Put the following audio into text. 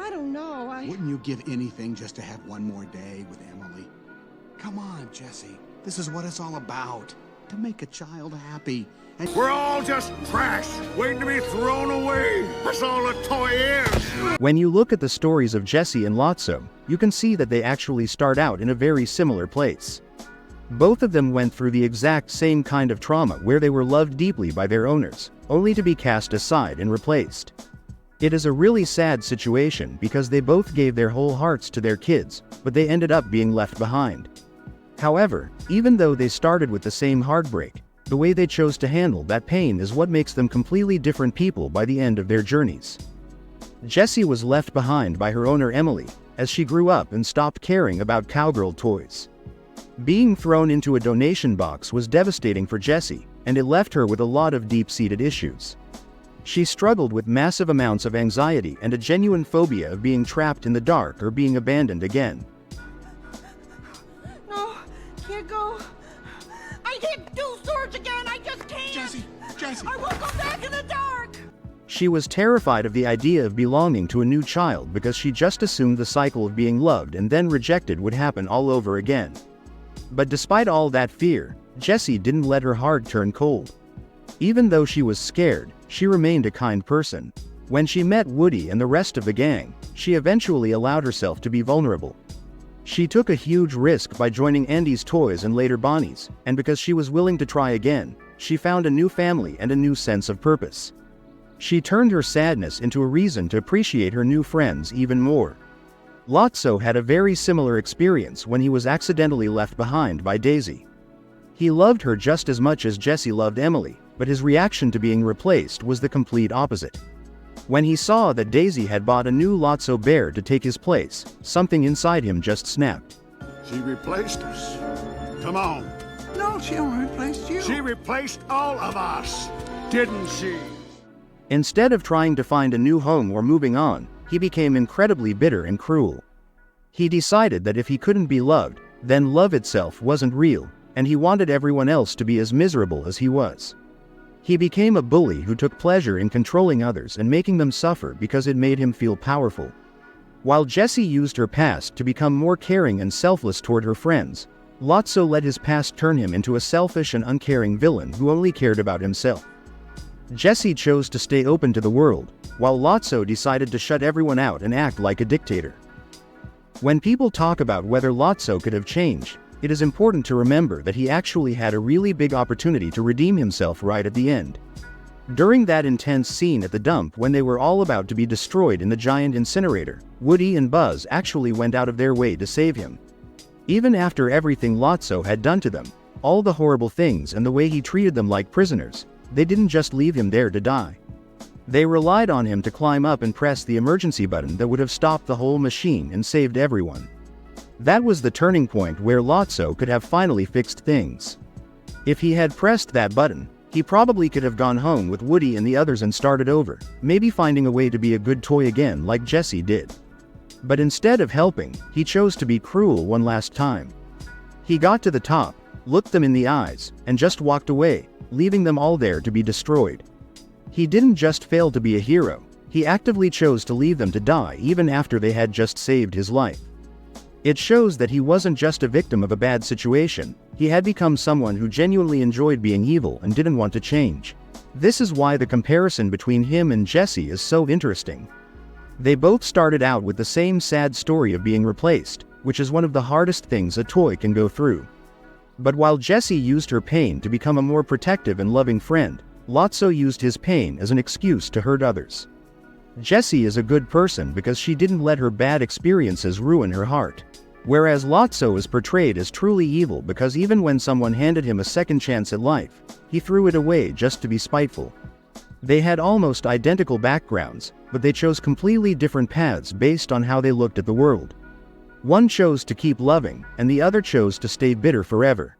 I don't know, Wouldn't you give anything just to have one more day with Emily? Come on, Jessie. This is what it's all about. To make a child happy. And We're all just trash, waiting to be thrown away. That's all a toy is. When you look at the stories of Jessie and Lotso, you can see that they actually start out in a very similar place. Both of them went through the exact same kind of trauma where they were loved deeply by their owners, only to be cast aside and replaced. It is a really sad situation because they both gave their whole hearts to their kids, but they ended up being left behind. However, even though they started with the same heartbreak, the way they chose to handle that pain is what makes them completely different people by the end of their journeys. Jessie was left behind by her owner Emily, as she grew up and stopped caring about cowgirl toys. Being thrown into a donation box was devastating for Jessie, and it left her with a lot of deep-seated issues. She struggled with massive amounts of anxiety and a genuine phobia of being trapped in the dark or being abandoned again. No, can't go. I can't do storage again, I just can't. Jessie! I won't go back in the dark. She was terrified of the idea of belonging to a new child because she just assumed the cycle of being loved and then rejected would happen all over again. But despite all that fear, Jessie didn't let her heart turn cold. Even though she was scared, she remained a kind person. When she met Woody and the rest of the gang, she eventually allowed herself to be vulnerable. She took a huge risk by joining Andy's toys and later Bonnie's, and because she was willing to try again, she found a new family and a new sense of purpose. She turned her sadness into a reason to appreciate her new friends even more. Lotso had a very similar experience when he was accidentally left behind by Daisy. He loved her just as much as Jessie loved Emily, but his reaction to being replaced was the complete opposite. When he saw that Daisy had bought a new Lotso bear to take his place, something inside him just snapped. She replaced us. Come on. No, she only replaced you. She replaced all of us, didn't she? Instead of trying to find a new home or moving on, he became incredibly bitter and cruel. He decided that if he couldn't be loved, then love itself wasn't real, and he wanted everyone else to be as miserable as he was. He became a bully who took pleasure in controlling others and making them suffer because it made him feel powerful. While Jessie used her past to become more caring and selfless toward her friends, Lotso let his past turn him into a selfish and uncaring villain who only cared about himself. Jessie chose to stay open to the world, while Lotso decided to shut everyone out and act like a dictator. When people talk about whether Lotso could have changed, it is important to remember that he actually had a really big opportunity to redeem himself right at the end. During that intense scene at the dump when they were all about to be destroyed in the giant incinerator, Woody and Buzz actually went out of their way to save him. Even after everything Lotso had done to them, all the horrible things and the way he treated them like prisoners, they didn't just leave him there to die. They relied on him to climb up and press the emergency button that would have stopped the whole machine and saved everyone. That was the turning point where Lotso could have finally fixed things. If he had pressed that button, he probably could have gone home with Woody and the others and started over, maybe finding a way to be a good toy again like Jessie did. But instead of helping, he chose to be cruel one last time. He got to the top, looked them in the eyes, and just walked away, leaving them all there to be destroyed. He didn't just fail to be a hero, he actively chose to leave them to die even after they had just saved his life. It shows that he wasn't just a victim of a bad situation, he had become someone who genuinely enjoyed being evil and didn't want to change. This is why the comparison between him and Jessie is so interesting. They both started out with the same sad story of being replaced, which is one of the hardest things a toy can go through. But while Jessie used her pain to become a more protective and loving friend, Lotso used his pain as an excuse to hurt others. Jessie is a good person because she didn't let her bad experiences ruin her heart. Whereas Lotso is portrayed as truly evil because even when someone handed him a second chance at life, he threw it away just to be spiteful. They had almost identical backgrounds, but they chose completely different paths based on how they looked at the world. One chose to keep loving, and the other chose to stay bitter forever.